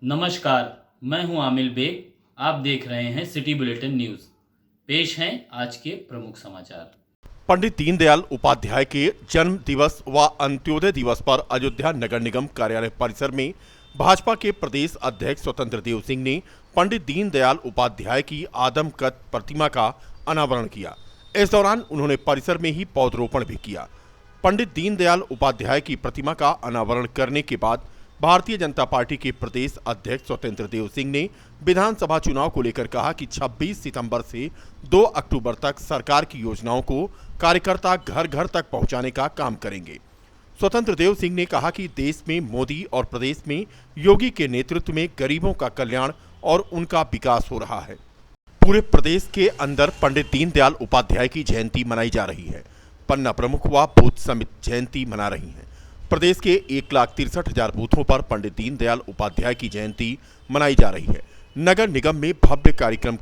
नमस्कार, मैं हूं आमिर बेग। आप देख रहे हैं सिटी बुलेटिन न्यूज़। पेश हैं आज के प्रमुख समाचार। पंडित दीनदयाल उपाध्याय के जन्म दिवस व अंत्योदय दिवस पर अयोध्या नगर निगम कार्यालय परिसर में भाजपा के प्रदेश अध्यक्ष स्वतंत्र देव सिंह ने पंडित दीनदयाल उपाध्याय की आदमकद प्रतिमा का अनावरण किया। इस दौरान उन्होंने परिसर में ही पौधरोपण भी किया। पंडित दीनदयाल उपाध्याय की प्रतिमा का अनावरण करने के बाद भारतीय जनता पार्टी के प्रदेश अध्यक्ष स्वतंत्र देव सिंह ने विधानसभा चुनाव को लेकर कहा कि 26 सितंबर से 2 अक्टूबर तक सरकार की योजनाओं को कार्यकर्ता घर घर तक पहुंचाने का काम करेंगे। स्वतंत्र देव सिंह ने कहा कि देश में मोदी और प्रदेश में योगी के नेतृत्व में गरीबों का कल्याण और उनका विकास हो रहा है। पूरे प्रदेश के अंदर पंडित दीनदयाल उपाध्याय की जयंती मनाई जा रही है। पन्ना प्रमुख व बूथ समिति जयंती मना रही हैं। प्रदेश के 1,63,000 बूथों पर पंडित दीनदयाल उपाध्याय की जयंती मनाई जा रही है। नगर निगम में भव्य कार्यक्रम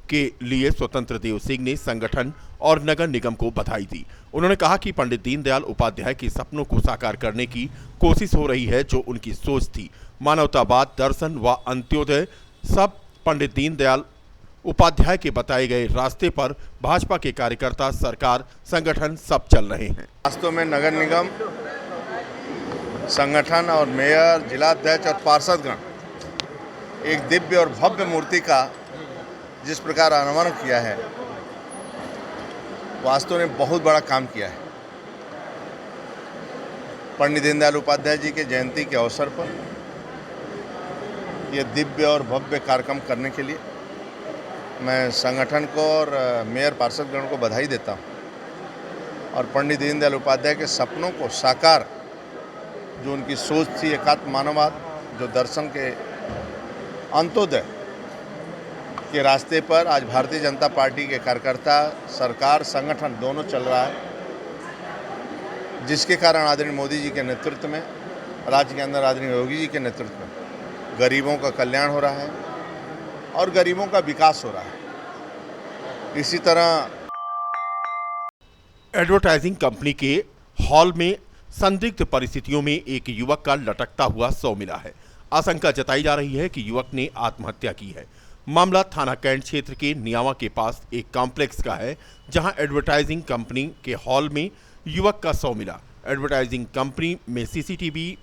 के लिए स्वतंत्र देव सिंह ने संगठन और नगर निगम को बधाई दी। उन्होंने कहा कि पंडित दीनदयाल उपाध्याय के सपनों को साकार करने की कोशिश हो रही है। जो उनकी सोच थी, मानवतावाद, दर्शन व अंत्योदय, सब पंडित दीनदयाल उपाध्याय के बताए गए रास्ते पर भाजपा के कार्यकर्ता, सरकार, संगठन सब चल रहे हैं। वास्तव में नगर निगम, संगठन और मेयर, जिलाध्यक्ष और पार्षदगण एक दिव्य और भव्य मूर्ति का जिस प्रकार अनावरण किया है, वास्तव में बहुत बड़ा काम किया है। पंडित दीनदयाल उपाध्याय जी के जयंती के अवसर पर यह दिव्य और भव्य कार्यक्रम करने के लिए मैं संगठन को और मेयर, पार्षदगण को बधाई देता हूँ। और पंडित दीनदयाल उपाध्याय के सपनों को साकार, जो उनकी सोच थी एकात्म मानववाद, जो दर्शन के अंत्योदय के रास्ते पर आज भारतीय जनता पार्टी के कार्यकर्ता, सरकार, संगठन दोनों चल रहा है, जिसके कारण आदरणीय मोदी जी के नेतृत्व में, राज्य के अंदर आदरणीय योगी जी के नेतृत्व में गरीबों का कल्याण हो रहा है और गरीबों का विकास हो रहा है। इसी तरह एडवर्टाइजिंग कंपनी के हॉल में संदिग्ध परिस्थितियों में एक युवक का लटकता हुआ शव मिला है। आशंका जताई जा रही है कि युवक ने आत्महत्या की है। मामला थाना कैंट क्षेत्र के नियावा के पास एक कॉम्प्लेक्स का है, जहां एडवर्टाइजिंग कंपनी के हॉल में युवक का शव मिला। एडवर्टाइजिंग कंपनी में सीसीटीवी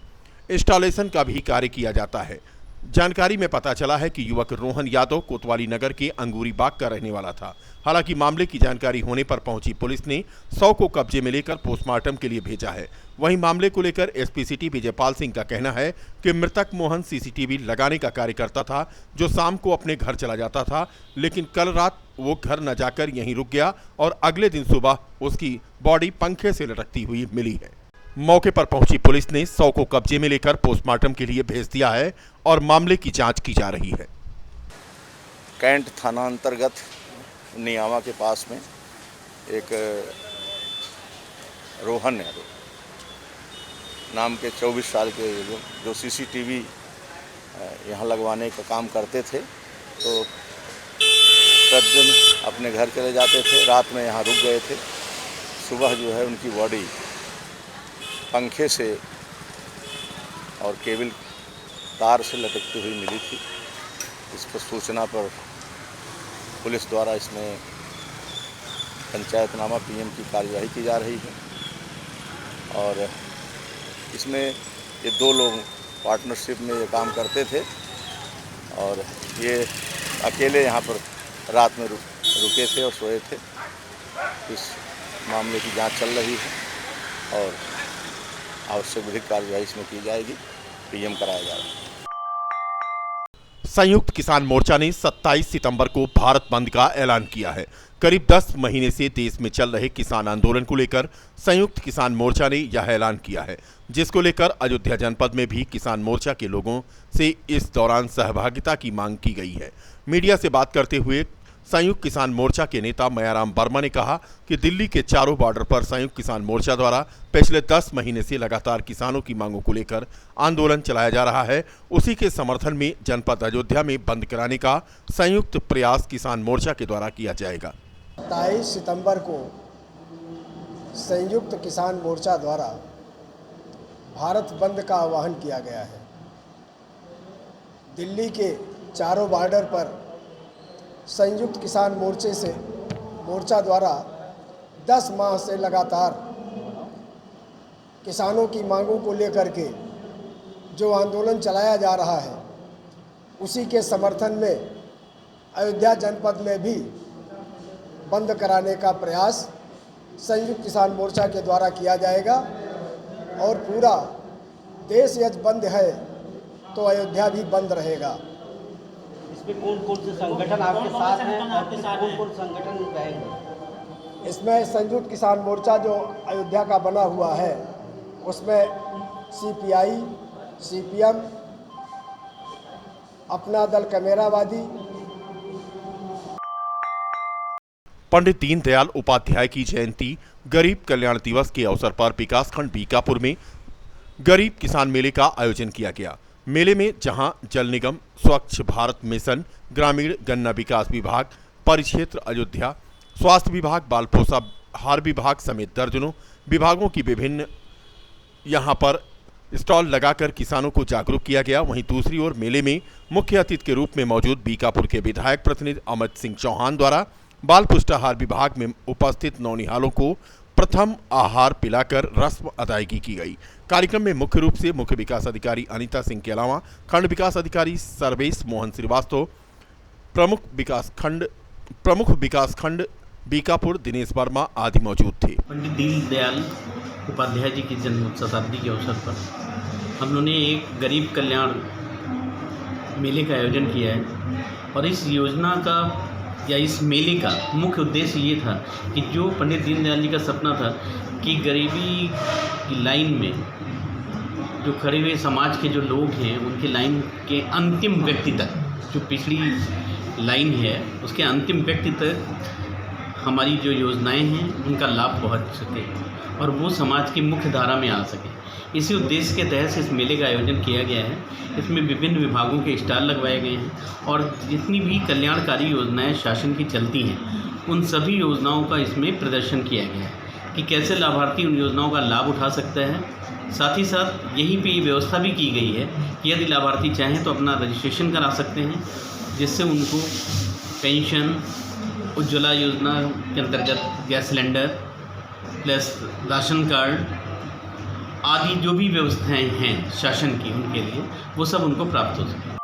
इंस्टॉलेशन का भी कार्य किया जाता है। जानकारी में पता चला है कि युवक रोहन यादव कोतवाली नगर के अंगूरी बाग का रहने वाला था। हालांकि मामले की जानकारी होने पर पहुंची पुलिस ने शव को कब्जे में लेकर पोस्टमार्टम के लिए भेजा है। वहीं मामले को लेकर एसपी सिटी विजयपाल सिंह का कहना है कि मृतक मोहन सीसीटीवी लगाने का कार्य करता था, जो शाम को अपने घर चला जाता था, लेकिन कल रात वो घर न जाकर यहीं रुक गया और अगले दिन सुबह उसकी बॉडी पंखे से लटकती हुई मिली है। मौके पर पहुंची पुलिस ने शव को कब्जे में लेकर पोस्टमार्टम के लिए भेज दिया है और मामले की जांच की जा रही है। कैंट थाना अंतर्गत नियामा के पास में एक रोहन यादव नाम के 24 साल के जो सीसीटीवी यहाँ लगवाने का काम करते थे, तो प्रतिदिन अपने घर चले जाते थे, रात में यहाँ रुक गए थे। सुबह जो है उनकी बॉडी पंखे से और केबल तार से लटकती हुई मिली थी। इस पर सूचना पर पुलिस द्वारा इसमें पंचायतनामा पीएम की कार्यवाही की जा रही है। और इसमें ये 2 लोग पार्टनरशिप में ये काम करते थे और ये अकेले यहाँ पर रात में रुके थे और सोए थे। इस मामले की जांच चल रही है और आवश्यक विधिक कार्यवाही इसमें की जाएगी। पीएम कराया जा रहा है। संयुक्त किसान मोर्चा ने 27 सितंबर को भारत बंद का ऐलान किया है। करीब 10 महीने से देश में चल रहे किसान आंदोलन को लेकर संयुक्त किसान मोर्चा ने यह ऐलान किया है, जिसको लेकर अयोध्या जनपद में भी किसान मोर्चा के लोगों से इस दौरान सहभागिता की मांग की गई है। मीडिया से बात करते हुए संयुक्त किसान मोर्चा के नेता मयाराम वर्मा ने कहा कि दिल्ली के चारों बॉर्डर पर संयुक्त किसान मोर्चा द्वारा पिछले 10 महीने से लगातार किसानों की मांगों को लेकर आंदोलन चलाया जा रहा है। उसी के समर्थन में जनपद अयोध्या में बंद कराने का संयुक्त प्रयास किसान मोर्चा के द्वारा किया जाएगा। 27 सितंबर को संयुक्त किसान मोर्चा द्वारा भारत बंद का आह्वान किया गया है। दिल्ली के चारों बॉर्डर पर संयुक्त किसान मोर्चा द्वारा 10 माह से लगातार किसानों की मांगों को लेकर के जो आंदोलन चलाया जा रहा है, उसी के समर्थन में अयोध्या जनपद में भी बंद कराने का प्रयास संयुक्त किसान मोर्चा के द्वारा किया जाएगा और पूरा देश यदि बंद है तो अयोध्या भी बंद रहेगा। इसमें कौन कौन से संगठन आपके साथ हैं और कौन कौन संगठन रहेंगे? इसमें संयुक्त किसान मोर्चा जो अयोध्या का बना हुआ है, उसमें CPI, CPM, अपना दल कमेरावादी। पंडित दीनदयाल उपाध्याय की जयंती गरीब कल्याण दिवस के अवसर पर विकासखंड बीकापुर में गरीब किसान मेले का आयोजन किया गया। मेले में जहां जल निगम, स्वच्छ भारत मिशन, ग्रामीण गन्ना विकास विभाग, परिक्षेत्र अयोध्या, स्वास्थ्य विभाग, बाल पोषाहार विभाग समेत दर्जनों विभागों की विभिन्न यहां पर स्टॉल लगाकर किसानों को जागरूक किया गया। वहीं दूसरी ओर मेले में मुख्य अतिथि के रूप में मौजूद बीकापुर के विधायक प्रतिनिधि अमित सिंह चौहान द्वारा बाल पुष्टाहार विभाग में उपस्थित नौनिहालों को प्रथम आहार पिलाकर रस्म अदायगी की गई। कार्यक्रम में मुख्य रूप से मुख्य विकास अधिकारी अनीता सिंह के अलावा खंड विकास अधिकारी सर्वेश मोहन श्रीवास्तव, प्रमुख विकास खंड बीकापुर दिनेश वर्मा आदि मौजूद थे। पंडित दीनदयाल उपाध्याय जी की जन्म शताब्दी के अवसर पर हम लोगों ने एक गरीब कल्याण मेले का आयोजन किया है और इस योजना का या इस मेले का मुख्य उद्देश्य ये था कि जो पंडित दीनदयाल जी का सपना था कि गरीबी की लाइन में जो खड़े हुए समाज के जो लोग हैं उनके लाइन के अंतिम व्यक्ति तक, जो पिछड़ी लाइन है उसके अंतिम व्यक्ति तक हमारी जो योजनाएं हैं उनका लाभ पहुंच सके और वो समाज की मुख्य धारा में आ सके। इसी उद्देश्य के तहत इस मेले का आयोजन किया गया है। इसमें विभिन्न विभागों के स्टॉल लगवाए गए हैं और जितनी भी कल्याणकारी योजनाएं शासन की चलती हैं उन सभी योजनाओं का इसमें प्रदर्शन किया गया है कि कैसे लाभार्थी उन योजनाओं का लाभ उठा सकता है। साथ ही साथ यहीं पे ये व्यवस्था भी की गई है कि यदि लाभार्थी चाहें तो अपना रजिस्ट्रेशन करा सकते हैं, जिससे उनको पेंशन, उज्ज्वला योजना के अंतर्गत gas cylinder plus ration card आदि जो भी व्यवस्थाएं हैं शासन की उनके लिए वो सब उनको प्राप्त हो सके।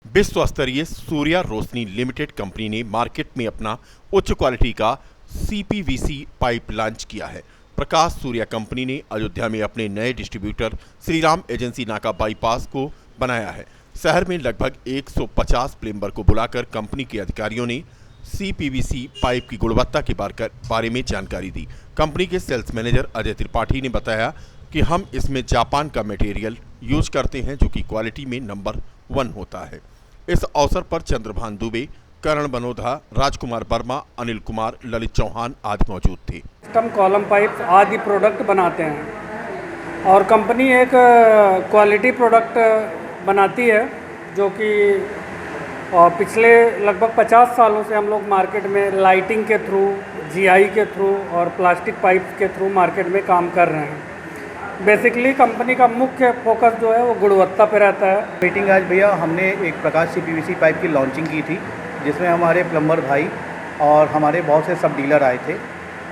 विश्व स्तरीय सूर्या रोशनी लिमिटेड कंपनी ने मार्केट में अपना उच्च क्वालिटी का CPVC पाइप लॉन्च किया है। प्रकाश सूर्या कंपनी ने अयोध्या में अपने नए डिस्ट्रीब्यूटर श्रीराम एजेंसी नाका बाईपास को बनाया है। शहर में लगभग 150 प्लम्बर को बुलाकर कंपनी के अधिकारियों ने CPVC पाइप की गुणवत्ता के बारे में जानकारी दी। कंपनी के सेल्स मैनेजर अजय त्रिपाठी ने बताया कि हम इसमें जापान का मटेरियल यूज करते हैं जो कि क्वालिटी में नंबर 1 होता है। इस अवसर पर चंद्रभान दुबे, करण बनोधा, राजकुमार वर्मा, अनिल कुमार, ललित चौहान आदि मौजूद थे। कस्टम कॉलम पाइप आदि प्रोडक्ट बनाते हैं और कंपनी एक क्वालिटी प्रोडक्ट बनाती है जो कि पिछले लगभग 50 सालों से हम लोग मार्केट में लाइटिंग के थ्रू, GI के थ्रू और प्लास्टिक पाइप के थ्रू मार्केट में काम कर रहे हैं। बेसिकली कंपनी का मुख्य फोकस जो है वो गुणवत्ता पे रहता है। मीटिंग आज भैया हमने एक प्रकाश CPVC पाइप की लॉन्चिंग की थी जिसमें हमारे प्लम्बर भाई और हमारे बहुत से सब डीलर आए थे।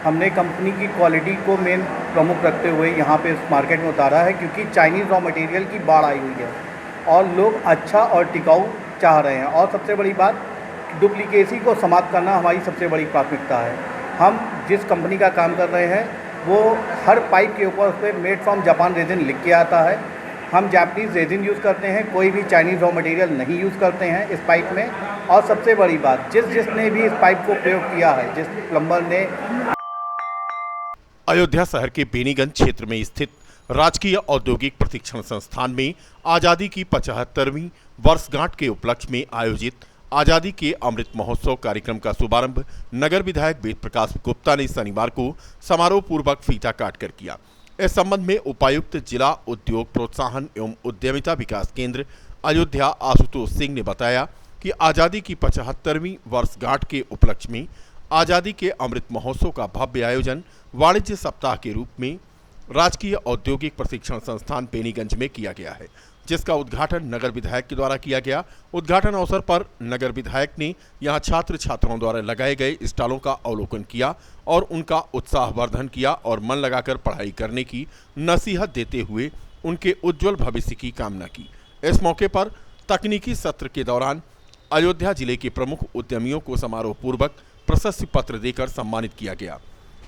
हमने कंपनी की क्वालिटी को मेन प्रमुख रखते हुए यहाँ पे इस मार्केट में उतारा है क्योंकि चाइनीज़ रॉ मटेरियल की बाढ़ आई हुई है और लोग अच्छा और टिकाऊ चाह रहे हैं और सबसे बड़ी बात डुप्लीकेसी को समाप्त करना हमारी सबसे बड़ी प्राथमिकता है। हम जिस कंपनी का काम कर रहे हैं वो हर पाइप के ऊपर उस पर मेड फ्रॉम जापान रेजिन लिख के आता है। हम जापानीज़ रेजिन यूज़ करते हैं, कोई भी चाइनीज़ रॉ मटेरियल नहीं यूज़ करते हैं इस पाइप में। और सबसे बड़ी बात जिसने भी इस पाइप को प्रयोग किया है, जिस प्लम्बर ने। अयोध्या शहर के बेनीगंज क्षेत्र में स्थित राजकीय औद्योगिक प्रशिक्षण संस्थान में आज़ादी की 75वीं वर्षगांठ के उपलक्ष्य में आयोजित आज़ादी के अमृत महोत्सव कार्यक्रम का शुभारंभ नगर विधायक वेद प्रकाश गुप्ता ने शनिवार को समारोह पूर्वक फीता काटकर किया। इस संबंध में उपायुक्त जिला उद्योग प्रोत्साहन एवं उद्यमिता विकास केंद्र अयोध्या आशुतोष सिंह ने बताया कि आज़ादी की 75वीं वर्षगांठ के उपलक्ष्य में आज़ादी के अमृत महोत्सव का भव्य आयोजन वाणिज्य सप्ताह के रूप में राजकीय औद्योगिक प्रशिक्षण संस्थान बेनीगंज में किया गया है, जिसका उद्घाटन नगर विधायक के द्वारा किया गया। उद्घाटन अवसर पर नगर विधायक ने यहां छात्र छात्राओं द्वारा लगाए गए स्टॉलों का अवलोकन किया और उनका उत्साहवर्धन किया और मन लगाकर पढ़ाई करने की नसीहत देते हुए उनके उज्जवल भविष्य की कामना की। इस मौके पर तकनीकी सत्र के दौरान अयोध्या जिले के प्रमुख उद्यमियों को समारोह पूर्वक प्रशस्ति पत्र देकर सम्मानित किया गया।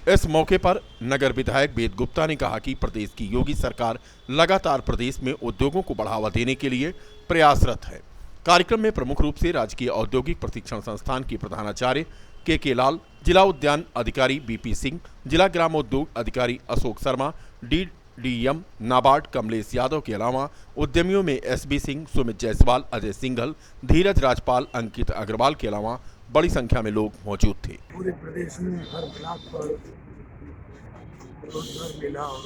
इस मौके पर नगर विधायक वेद गुप्ता ने कहा कि प्रदेश की योगी सरकार लगातार प्रदेश में उद्योगों को बढ़ावा देने के लिए प्रयासरत है। कार्यक्रम में प्रमुख रूप से राजकीय औद्योगिक प्रशिक्षण संस्थान के प्रधानाचार्य के लाल, जिला उद्यान अधिकारी बीपी सिंह, जिला ग्रामोद्योग अधिकारी अशोक शर्मा, डीडीएम नाबार्ड कमलेश यादव के अलावा उद्यमियों में एसबी सिंह, सुमित जायसवाल, अजय सिंघल, धीरज राजपाल, अंकित अग्रवाल के अलावा बड़ी संख्या में लोग मौजूद थे। पूरे प्रदेश में हर ब्लॉक पर रोजगार मेला और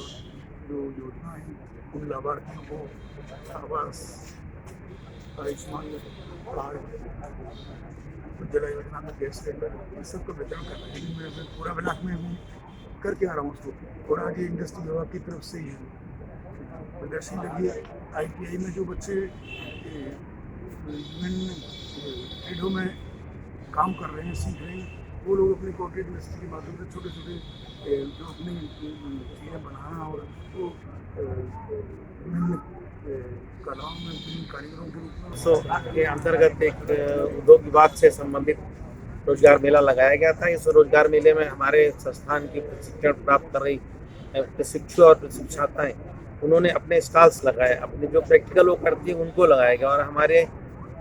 जो योजना है उन लाभार्थियों को आवास, आयुष्मान कार्ड, उज्ज्वला योजना में गैस सिलेंडर, इस सब का वितरण कर रहे हैं। मैं पूरा ब्लॉक में भी करके आ रहा हूँ उसको, और आगे इंडस्ट्री विभाग की तरफ से ही प्रदर्शनी लगी है। ITI में जो बच्चे विभिन्न ट्रेडों में काम कर रहे हैं, सीख रहे हैं, वो लोग अपने कॉन्ट्रैक्ट इंडस्ट्री के माध्यम से छोटे छोटे जो अपनी चीज़ें बनाना और वो विभिन्न कलाओं में विभिन्न कारीगरों के रूप में के अंतर्गत एक उद्योग विभाग से संबंधित रोजगार मेला लगाया गया था। इस रोजगार मेले में हमारे संस्थान की प्रशिक्षण प्राप्त कर रही प्रशिक्षु और प्रशिक्षाताएँ उन्होंने अपने स्टॉल्स लगाए, अपने जो प्रैक्टिकल वो करती है उनको लगाया गया। और हमारे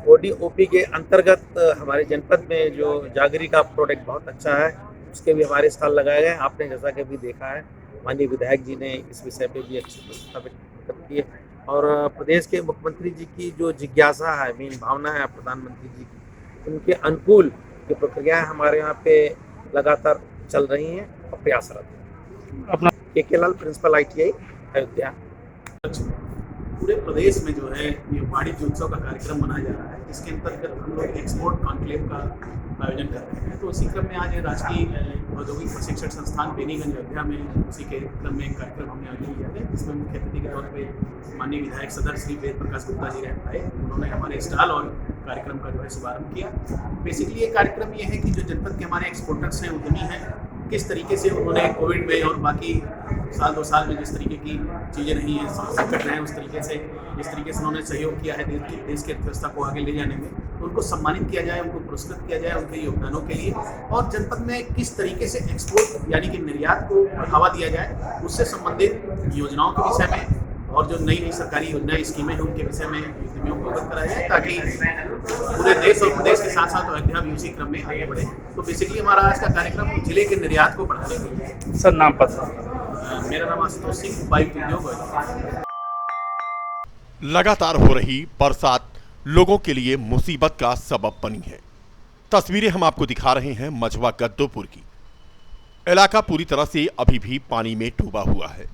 ODOP के अंतर्गत हमारे जनपद में जो जागरी का प्रोडक्ट बहुत अच्छा है, उसके भी हमारे स्टॉल लगाए गए। आपने जैसा कि अभी देखा है, माननीय विधायक जी ने इस विषय पे भी अच्छी प्रस्तावित की है। और प्रदेश के मुख्यमंत्री जी की जो जिज्ञासा है, मेन भावना है प्रधानमंत्री जी की, उनके अनुकूल की प्रक्रियाएँ हमारे यहाँ पे लगातार चल रही हैं और प्रयासरत हैं। अपना के लाल, प्रिंसिपल ITI अयोध्या। पूरे प्रदेश में जो है ये वाणिज्य उत्सव का कार्यक्रम मनाया जा रहा है, जिसके अंतर्गत हम लोग एक्सपोर्ट कॉन्क्लेव का आयोजन कर रहे हैं। तो उसी क्रम में आज राजकीय औद्योगिक प्रशिक्षण संस्थान बेनीगंज अयोध्या में उसी के क्रम में एक कार्यक्रम हमने आयोजन किया है, जिसमें मुख्य अतिथि के तौर पे माननीय विधायक सदर श्री वेद प्रकाश गुप्ता जी आए। उन्होंने हमारे स्टॉल और कार्यक्रम का जो है शुभारम्भ किया। बेसिकली ये कार्यक्रम ये है कि जो जनपद के हमारे एक्सपोर्टर्स हैं, उद्यमी हैं, किस तरीके से उन्होंने कोविड में और बाकी साल 2 साल में जिस तरीके की चीज़ें नहीं हैं, संकट रहे हैं, उस तरीके से जिस तरीके से उन्होंने सहयोग किया है देश की अर्थव्यवस्था को आगे ले जाने में, उनको सम्मानित किया जाए, उनको पुरस्कृत किया जाए उनके योगदानों के लिए। और जनपद में किस तरीके से एक्सपोर्ट यानी कि निर्यात को बढ़ावा दिया जाए, उससे संबंधित योजनाओं के विषय में और जो नई सरकारी योजनाएं, स्कीमें हैं, उनके विषय में उद्यमियों को अवगत कराया जाए, ताकि पूरे देश और प्रदेश के साथ साथ अयोध्या भी उसी क्रम में आगे बढ़े। तो बेसिकली हमारा आज का कार्यक्रम जिले के निर्यात को बढ़ाने के लिए। सर, नाम पता? मेरा नाम आशुतोष सिंह, उपायुक्त उद्योग। लगातार हो रही बरसात लोगों के लिए मुसीबत का सबब बनी है। तस्वीरें हम आपको दिखा रहे हैं मझवा गद्दोपुर की। इलाका पूरी तरह से अभी भी पानी में डूबा हुआ है।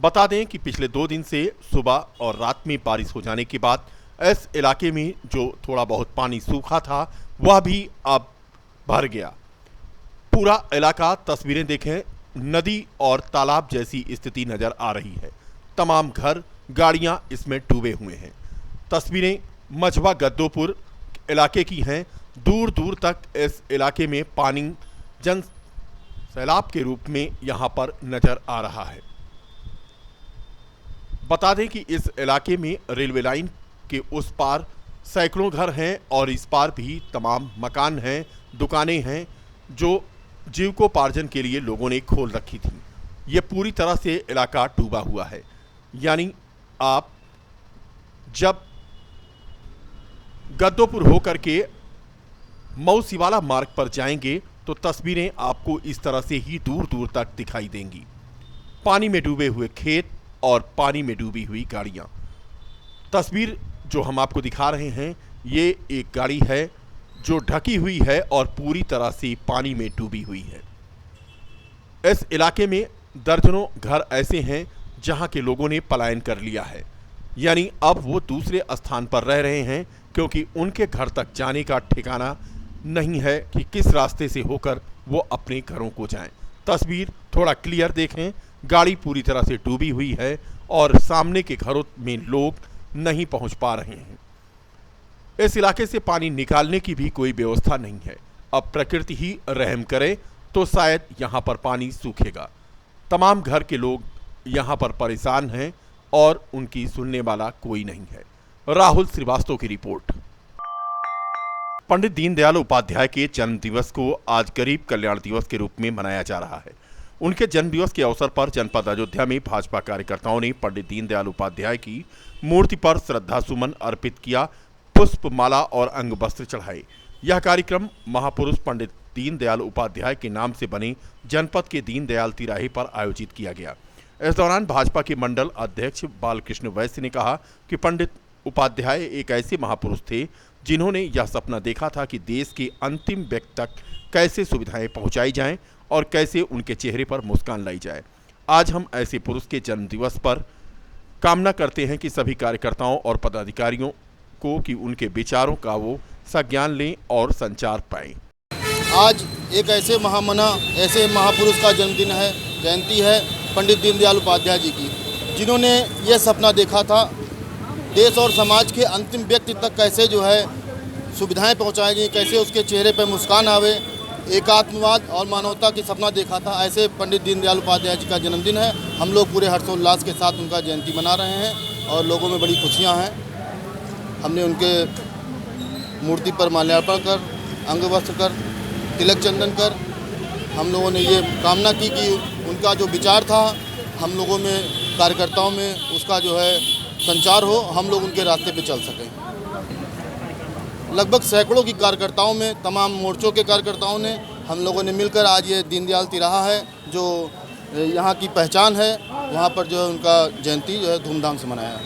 बता दें कि पिछले 2 दिन से सुबह और रात में बारिश हो जाने के बाद इस इलाके में जो थोड़ा बहुत पानी सूखा था वह भी अब भर गया। पूरा इलाका, तस्वीरें देखें, नदी और तालाब जैसी स्थिति नजर आ रही है। तमाम घर, गाड़ियां इसमें डूबे हुए हैं। तस्वीरें मझवा गद्दोपुर इलाके की हैं। दूर दूर तक इस इलाके में पानी जन सैलाब के रूप में यहां पर नजर आ रहा है। बता दें कि इस इलाके में रेलवे लाइन के उस पार सैकड़ों घर हैं और इस पार भी तमाम मकान हैं, दुकानें हैं जो जीविकोपार्जन के लिए लोगों ने खोल रखी थी। ये पूरी तरह से इलाका डूबा हुआ है। यानी आप जब गद्दोपुर होकर के मऊ सिवाला मार्ग पर जाएंगे तो तस्वीरें आपको इस तरह से ही दूर दूर तक दिखाई देंगी। पानी में डूबे हुए खेत और पानी में डूबी हुई गाड़ियां। तस्वीर जो हम आपको दिखा रहे हैं, ये एक गाड़ी है जो ढकी हुई है और पूरी तरह से पानी में डूबी हुई है। इस इलाके में दर्जनों घर ऐसे हैं जहां के लोगों ने पलायन कर लिया है। यानी अब वो दूसरे स्थान पर रह रहे हैं क्योंकि उनके घर तक जाने का ठिकाना नहीं है कि किस रास्ते से होकर वो अपने घरों को जाएं। तस्वीर थोड़ा क्लियर देखें, गाड़ी पूरी तरह से डूबी हुई है और सामने के घरों में लोग नहीं पहुंच पा रहे हैं। इस इलाके से पानी निकालने की भी कोई व्यवस्था नहीं है। अब प्रकृति ही रहम करे तो शायद यहां पर पानी सूखेगा। तमाम घर के लोग यहां पर परेशान हैं और उनकी सुनने वाला कोई नहीं है। राहुल श्रीवास्तव की रिपोर्ट। पंडित दीनदयाल उपाध्याय के जन्म दिवस को आज गरीब कल्याण दिवस के रूप में मनाया जा रहा है। उनके जन्म दिवस के अवसर पर जनपद अयोध्या में भाजपा कार्यकर्ताओं ने पंडित दीनदयाल उपाध्याय की मूर्ति पर श्रद्धा सुमन अर्पित किया, पुष्प माला और अंग वस्त्र चढ़ाए। यह कार्यक्रम महापुरुष पंडित दीनदयाल उपाध्याय के नाम से बने जनपद के दीनदयाल तिराहे पर आयोजित किया गया। इस दौरान भाजपा के मंडल अध्यक्ष बालकृष्ण वैश्य ने कहा कि पंडित उपाध्याय एक ऐसे महापुरुष थे जिन्होंने यह सपना देखा था कि देश के अंतिम व्यक्ति तक कैसे सुविधाएं पहुंचाई जाएं और कैसे उनके चेहरे पर मुस्कान लाई जाए। आज हम ऐसे पुरुष के जन्म दिवस पर कामना करते हैं कि सभी कार्यकर्ताओं और पदाधिकारियों को कि उनके विचारों का वो संज्ञान लें और संचार पाएं। आज एक ऐसे ऐसे महापुरुष का जन्मदिन है, जयंती है पंडित दीनदयाल उपाध्याय जी की, जिन्होंने ये सपना देखा था देश और समाज के अंतिम व्यक्ति तक कैसे जो है सुविधाएं पहुंचाएंगी, कैसे उसके चेहरे पर मुस्कान आवे, एकात्मवाद और मानवता की सपना देखा था। ऐसे पंडित दीनदयाल उपाध्याय जी का जन्मदिन है। हम लोग पूरे हर्षोल्लास के साथ उनका जयंती मना रहे हैं और लोगों में बड़ी खुशियाँ हैं। हमने उनके मूर्ति पर माल्यार्पण कर, अंग वस्त्र कर, तिलक चंदन कर हम लोगों ने ये कामना की कि उनका जो विचार था हम लोगों में, कार्यकर्ताओं में उसका जो है संचार हो, हम लोग उनके रास्ते पे चल सकें। लगभग सैकड़ों की कार्यकर्ताओं में, तमाम मोर्चों के कार्यकर्ताओं ने, हम लोगों ने मिलकर आज ये दीनदयाल तिराहा है जो यहाँ की पहचान है, वहाँ पर जो है उनका जयंती जो है धूमधाम से मनाया।